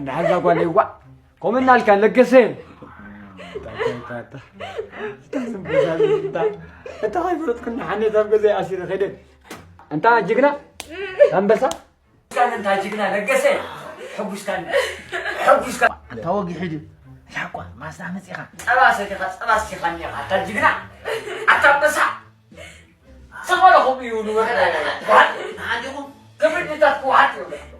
هذا قال لي وا قومنا كان لقسين انت هاي فرط كنا حنيت زي عشير خدين انت جينا انبسا كان انت جينا لقسين حبش كان انت وقي حدي الحقوا ما استعمت يا خلاص يا خاني انت جينا اتبسا سمالهم يقولوا عندكم كيف تتقوى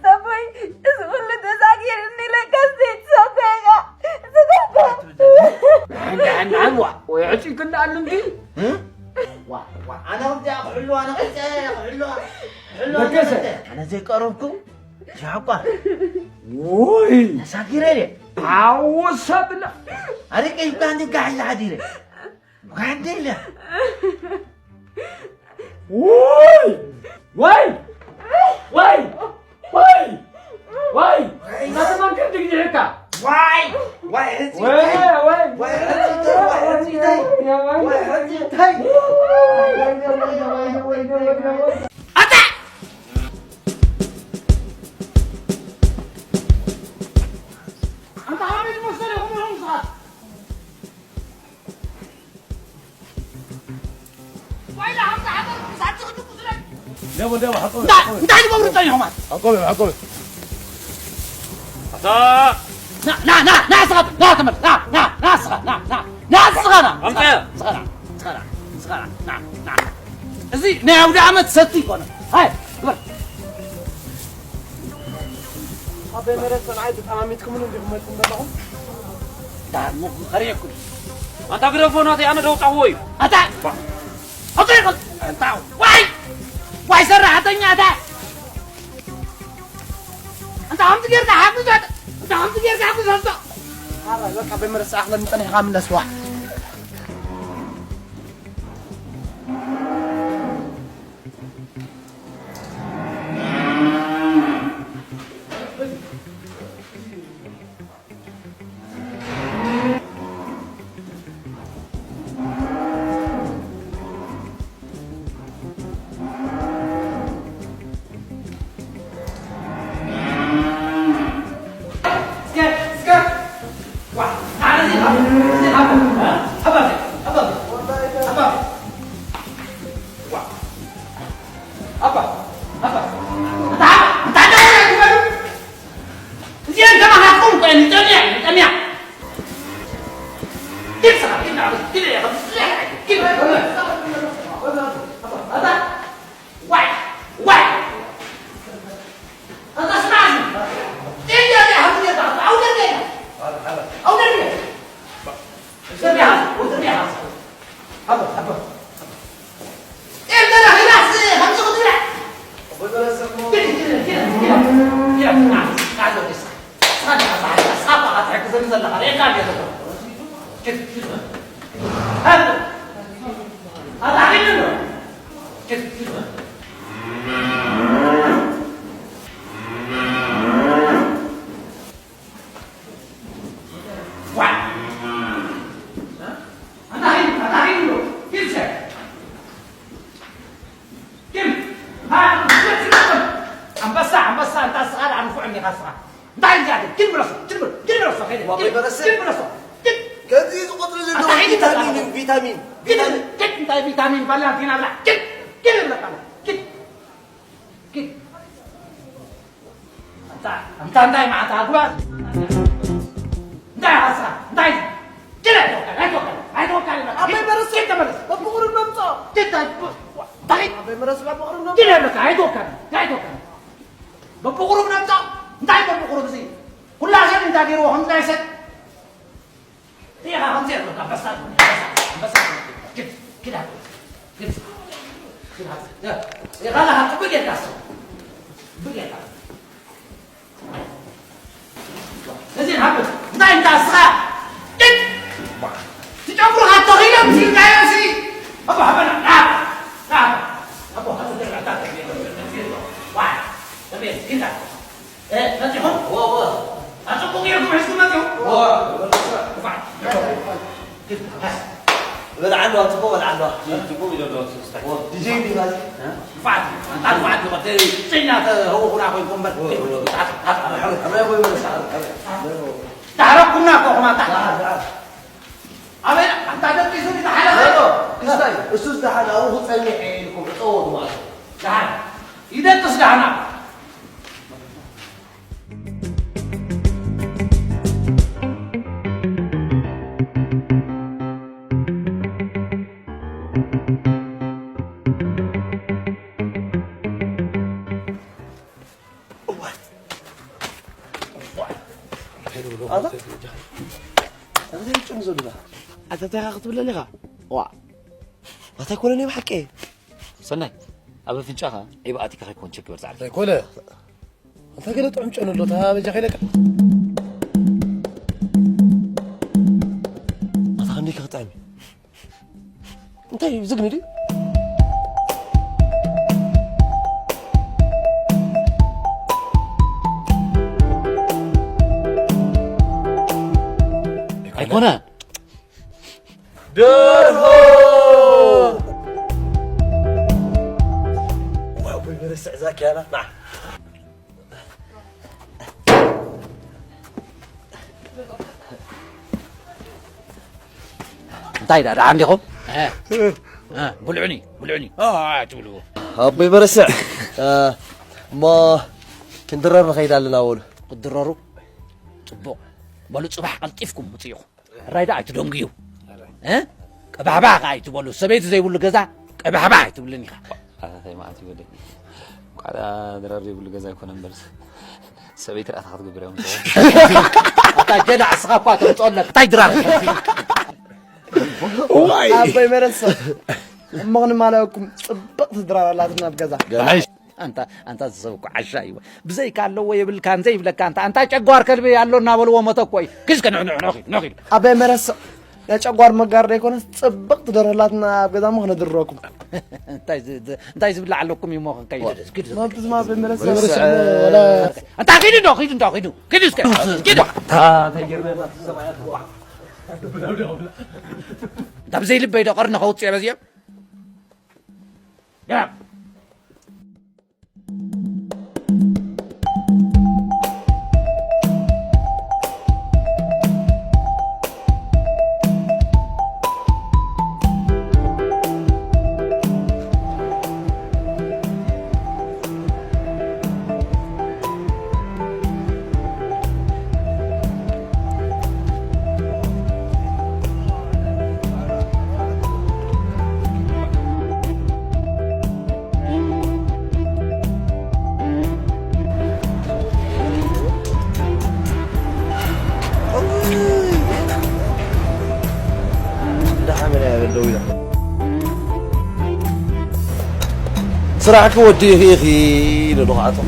Tapi sebelum tersakit ni lekas ditsobega. عن ويعطي كنا علم دي انا بدي احلو انا قلت حلو انا زي قربكم يا حقوا وي ساكيره لي عوصبنا انا كيف كان عندي قاعد العديله وعندي له وي ما تبغى كنت تجيك دابا حقوي انت عندي مبروك ثاني هم حقوي لا صغر لا كمل لا صغر نعم زي ناو دعمت ستي كنا هاي كبر ابي مرسل عايز امامتكم من دغمتكم دغهم دا مو خريكم انت ميكروفوناتي انا دو تعوي انت اطيق انت واي سرعتني انت عم تقدر تحافظ انت عم تقدر تحافظ انت هذا لك ابي مرسل احلى من تاني عامل اسوا فيتامين فلا فينا لا كل لك كل انت مع تعقوات انت عصا انت كده هاي توكل ابي مرسل انت بس بقول النمطه انت طيب ابي مرسل بقول النمطه كده لك هاي توكل بقول النمطه انت بقول بزي كل عشان انت ديرو هم نايس يا هم زين بس كده كده يا غلا بقي الكاس لازم حبس نايم تاسع تجبروا حتى غير في الكياسي ابو حبنا نعم ابو حبنا العتاق واحد تمام كده لا تحط هو اشوفوا غيركم حسكم ما تحط ولا عنده تقوى ولا عنده تقوى يدور دي جي دي بس فات فات ما تري سينا هو هنا هو يكون بس أبي أبوي من سعر تعرفكم ناكو ما تعرف أبي أنت عدت تسوي تحلا استاي استاذ دحنا هو ثاني حيلكم تصوتوا معه تعال إذا تصدعنا هذا هذا يمكن زودنا أنت تاخذ ولا لغة وا أتاكل أنا بحكي سناي أبي فنشاها يبقى أتيك هيكون شكل ورزع كله أنت كده تعمل شنو لو تها بيجي خيلك ما تخليك غطعمي أنت زقني دي هيكونان درهو وأبوي برسع ذاك أنا نعم انتهي ده عندكم بلعني تقولوا أبوي برسع ما كندرر نخيد على الأول قدرروا صبوا بلو صباح قلطيفكم مصيخ الرايدا عيتدونغيو قبحبح عيتبلو سبيت زي بلو غزا قبحبح عيتبلني هاي ما عتي ولي قاعد دراري بلو غزا يكون برس سبيت رأت خاطر قبرهم انت جدع صغافات وتقول لك تاي درار أبوي مرسل مغني مالكم صبقت درا لا تنا بجزا انت زوق عشاي بزي كان لو يبل كان زي بلك انت ጨጓር ከልቤ ያለውና በልዎ መተኮይ ክስከ ነው أبوي مرسل لا ጨጓር መጋር ይኮን صبقت درا لا تنا بجزا مغني دركم انت ዝብላ ኣለኩም ይሞኸን ከይደ ما بتسمع أبوي مرسل ولا انت خيد اسكت كده طب زي لبي ده قرن خوت يا بزيا يا صراحة وديه يا أخي للغاطة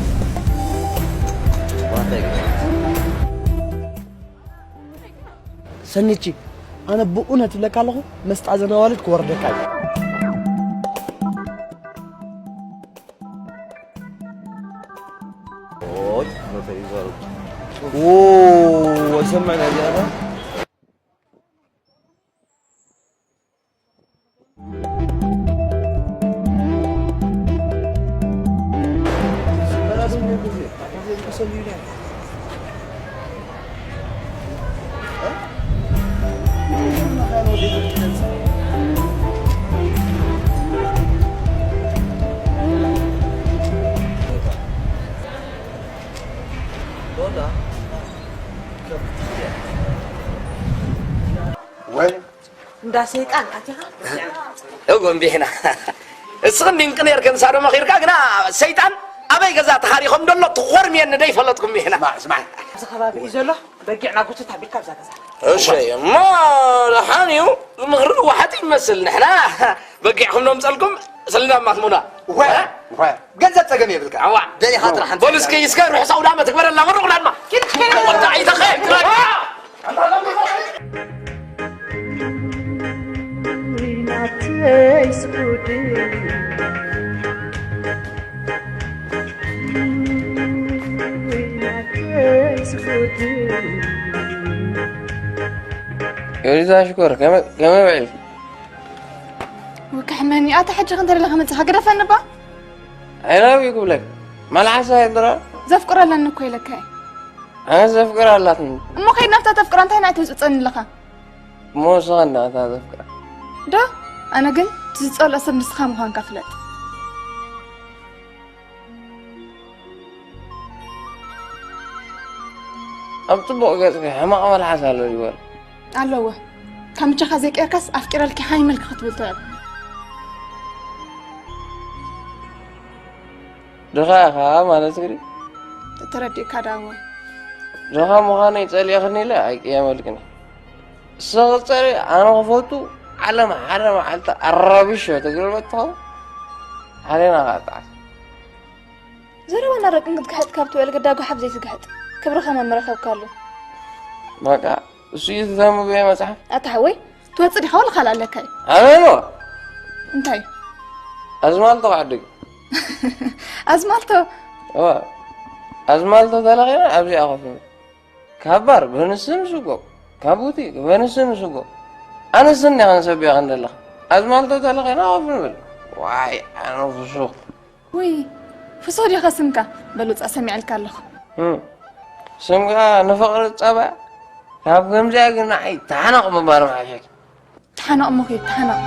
سنيتي أنا بقولها تلك على مستعزن والدك وردك عليه اوه سمعنا يا انا وين؟ داسيك أنا يقوم بينا الصغن يمكن يركن صاروا ما خير كأجنا سيطان أبي جزات تخاريخهم دلوا تغرمي أن ده يفلتكم بينا اسمع زخباب إيزولا بقينا قلت تبي كذا كذا شيء ما لحانيو المغرب واحد يمثل نحنا بقيعهم نوم سألكم سلنا مضمونا وين جزت تجميع بالك عوا دني خاطر حنت بوليس كي يسكر روح سودا ما تكبر الله مرة قلنا كده كده والله عايز خير يريد أشكرك كما بعيد وكحماني حاجة غندر لها من تهجر فنبا علاوي يقول لك ما العسى يدرى زفقر لنا كويلك هاي أنا زفكر هلاتن እሞ ከይድና ብታ ተፍቅራ እንታይ ናይ ትውፅፀኒ ኣለኻ مو صغنا أنت زفكر ዶ ኣነ ግን ትዝፀልኦ ሰብ ንስኻ ምዃንካ ፍለጥ أب طبق قصدك حماق ما الحسن له يقول ኣለዎ ካብ ምቸኻ ዘይቀርካስ ኣፍቂረልኪ ሓይመልክ ክትብል ትዕብ دخاها ما نسكري ተረዲእካ ዳሞ دخا مخاني يصلي خني لا يا ملكني صغصري أنا غفوتو على ما حرم على الربيش تقول بتاو علينا قطع زروانا رقم قد كحت كابتو ولا قداغو حب زي تقحت كبرخه ما مرخب كالو ما كا سوي ثم بيه مسح اتحوي توصدي حول خال لك انا نو انتي ازمالتو عدق ازمالتو ازمالتو تلاقينا ابزي اخوف كبر بنسن سوقو كابوتي بنسن سوقو انا سني غنسبي عند ازمالتو تلاقينا اخوف واي انا فسوق وي فصوري خصمك بلوص اسمع لك الله سمكا نفقر الصبا كاب غمزا غنا اي تحنق مبار معك تحنق مخي تحنق